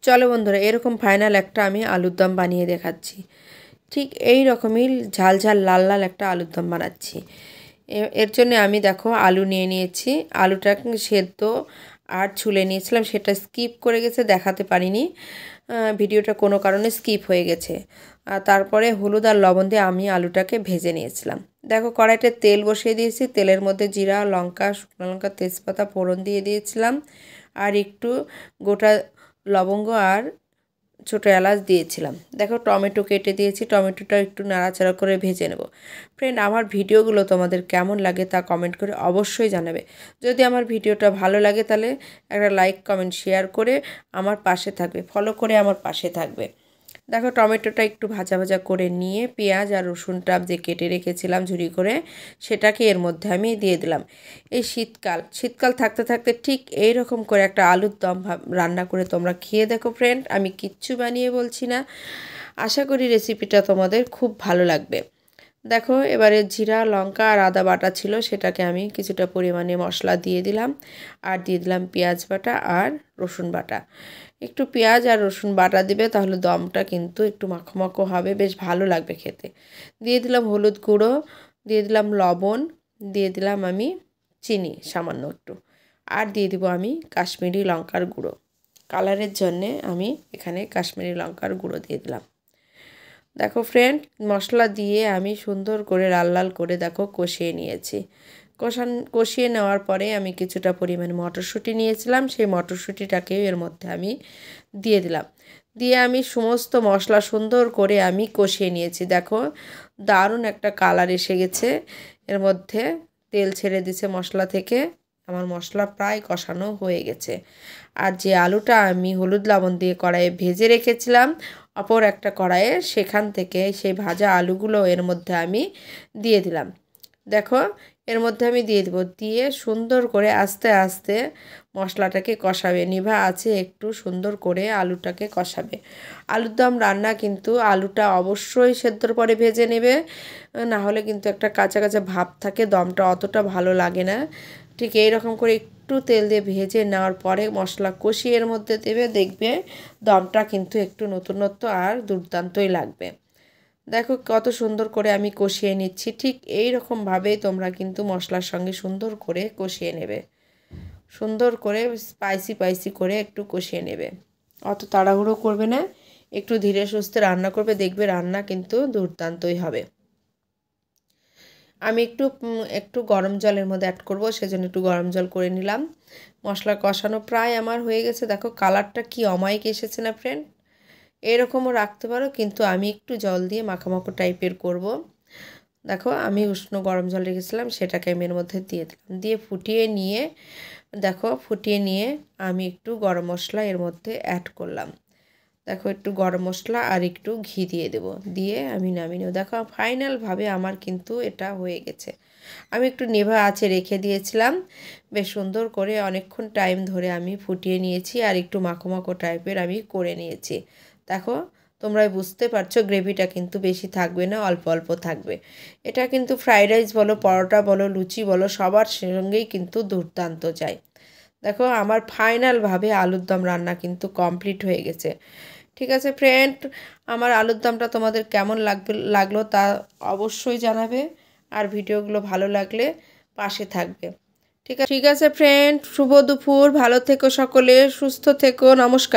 চলো বন্ধুরা, এরকম ফাইনাল একটা আমি আলুর দম বানিয়ে দেখাচ্ছি। ঠিক এই রকমই ঝাল ঝাল লাল লাল একটা আলুর দম বানাচ্ছি। এর জন্য আমি দেখো আলু নিয়ে নিয়েছি। আলুটা সেদ্ধ আর ছুলে নিয়েছিলাম, সেটা স্কিপ করে গেছে, দেখাতে পারিনি। ভিডিওটা কোনো কারণে স্কিপ হয়ে গেছে। আর তারপরে হলুদ আর লবণ দিয়ে আমি আলুটাকে ভেজে নিয়েছিলাম। দেখো কড়াইতে তেল বসিয়ে দিয়েছি, তেলের মধ্যে জিরা, লঙ্কা, শুকনো লঙ্কা, তেজপাতা ফোড়ন দিয়ে দিয়েছিলাম। আর একটু গোটা লবঙ্গ আর ছোটো এলাচ দিয়েছিলাম। দেখো টমেটো কেটে দিয়েছি, টমেটোটা একটু নাড়াচাড়া করে ভেজে নেব। ফ্রেন্ড, আমার ভিডিওগুলো তোমাদের কেমন লাগে তা কমেন্ট করে অবশ্যই জানাবে। যদি আমার ভিডিওটা ভালো লাগে তাহলে একটা লাইক, কমেন্ট, শেয়ার করে আমার পাশে থাকবে, ফলো করে আমার পাশে থাকবে। দেখো টমেটোটা একটু ভাজা ভাজা করে নিয়ে পেঁয়াজ আর রসুনটা যে কেটে রেখেছিলাম ঝুরি করে, সেটাকে এর মধ্যে আমি দিয়ে দিলাম। এই শীতকাল থাকতে থাকতে ঠিক এই রকম করে একটা আলুর দম রান্না করে তোমরা খেয়ে দেখো ফ্রেন্ড। আমি কিচ্ছু বানিয়ে বলছি না, আশা করি রেসিপিটা তোমাদের খুব ভালো লাগবে। দেখো এবারে জিরা, লঙ্কা আর আদা বাটা ছিল, সেটাকে আমি কিছুটা পরিমাণে মশলা দিয়ে দিলাম। আর দিয়ে দিলাম পেঁয়াজ বাটা আর রসুন বাটা। একটু পেঁয়াজ আর রসুন বাটা দিবে, তাহলে দমটা কিন্তু একটু মাখো মাখো হবে, বেশ ভালো লাগবে খেতে। দিয়ে দিলাম হলুদ গুঁড়ো, দিয়ে দিলাম লবণ, দিয়ে দিলাম আমি চিনি সামান্য একটু, আর দিয়ে দিব আমি কাশ্মীরি লঙ্কার গুঁড়ো। কালারের জন্যে আমি এখানে কাশ্মীরি লঙ্কার গুঁড়ো দিয়ে দিলাম। দেখো ফ্রেন্ড, মশলা দিয়ে আমি সুন্দর করে লাল লাল করে দেখো কষিয়ে নিয়েছি। কষিয়ে নেওয়ার পরে আমি কিছুটা পরিমাণ মটরশুঁটি নিয়েছিলাম, সেই মটরশুঁটিটাকেও এর মধ্যে আমি দিয়ে দিলাম। দিয়ে আমি সমস্ত মশলা সুন্দর করে আমি কষিয়ে নিয়েছি। দেখো দারুণ একটা কালার এসে গেছে, এর মধ্যে তেল ছেড়ে দিছে মশলা থেকে। আমার মশলা প্রায় কষানো হয়ে গেছে। আর যে আলুটা আমি হলুদ লবণ দিয়ে কড়াইয়ে ভেজে রেখেছিলাম অপর একটা কড়াইয়ে, সেখান থেকে সেই ভাজা আলুগুলো এর মধ্যে আমি দিয়ে দিলাম। দেখো এর মধ্যে আমি দিয়ে দেবো, দিয়ে সুন্দর করে আস্তে আস্তে মশলাটাকে কষাবে, নিভা আছে একটু সুন্দর করে আলুটাকে কষাবে। আলুর দম রান্না কিন্তু আলুটা অবশ্যই সেদ্ধর পরে ভেজে নেবে, না হলে কিন্তু একটা কাঁচা কাঁচা ভাব থাকে, দমটা অতটা ভালো লাগে না। ঠিক এই রকম করে একটু তেল দিয়ে ভেজে নেওয়ার পরে মশলা কষিয়ে এর মধ্যে দেবে, দেখবে দমটা কিন্তু একটু নতুনত্ব আর দুর্দান্তই লাগবে। দেখো কত সুন্দর করে আমি কষিয়ে নিচ্ছি। ঠিক এই রকমভাবেই তোমরা কিন্তু মশলার সঙ্গে সুন্দর করে কষিয়ে নেবে, সুন্দর করে স্পাইসি করে একটু কষিয়ে নেবে। অত তাড়াহুড়ো করবে না, একটু ধীরে সুস্থে রান্না করবে, দেখবে রান্না কিন্তু দুর্দান্তই হবে। আমি একটু গরম জলের মধ্যে অ্যাড করব, সেজন্য একটু গরম জল করে নিলাম। মশলা কষানো প্রায় আমার হয়ে গেছে। দেখো কালারটা কি অমায়িক এসেছে না ফ্রেন্ড? এরকমও রাখতে পারো, কিন্তু আমি একটু জল দিয়ে মাখামাখো টাইপের করব। দেখো আমি উষ্ণ গরম জল রেখেছিলাম, সেটাকে আমি এর মধ্যে দিয়ে দিলাম। দিয়ে ফুটিয়ে নিয়ে আমি একটু গরম মশলা এর মধ্যে অ্যাড করলাম। দেখো একটু গরম মশলা আর একটু ঘি দিয়ে দেব, দিয়ে আমি নামিয়ে নেব। দেখো ফাইনালভাবে আমার কিন্তু এটা হয়ে গেছে। আমি একটু নেভা আঁচে রেখে দিয়েছিলাম, বেশ সুন্দর করে অনেকক্ষণ টাইম ধরে আমি ফুটিয়ে নিয়েছি, আর একটু মাখো মাখো টাইপের আমি করে নিয়েছি। দেখো তোমরা বুঝতে পারছো গ্রেভিটা কিন্তু বেশি থাকবে না, অল্প অল্প থাকবে। এটা কিন্তু ফ্রাইড রাইস বলো, পরোটা বলো, লুচি বলো, সবার সঙ্গেই কিন্তু দুর্দান্ত যায়। দেখো আমার ফাইনালভাবে আলুর দম রান্না কিন্তু কমপ্লিট হয়ে গেছে। ঠিক আছে ফ্রেন্ড, আমার আলুর দমটা তোমাদের কেমন লাগলো তা অবশ্যই জানাবে, আর ভিডিওগুলো ভালো লাগলে পাশে থাকবে। ঠিক আছে ফ্রেন্ড, শুভ দুপুর, ভালো থেকো সকলে, সুস্থ থেকো, নমস্কার।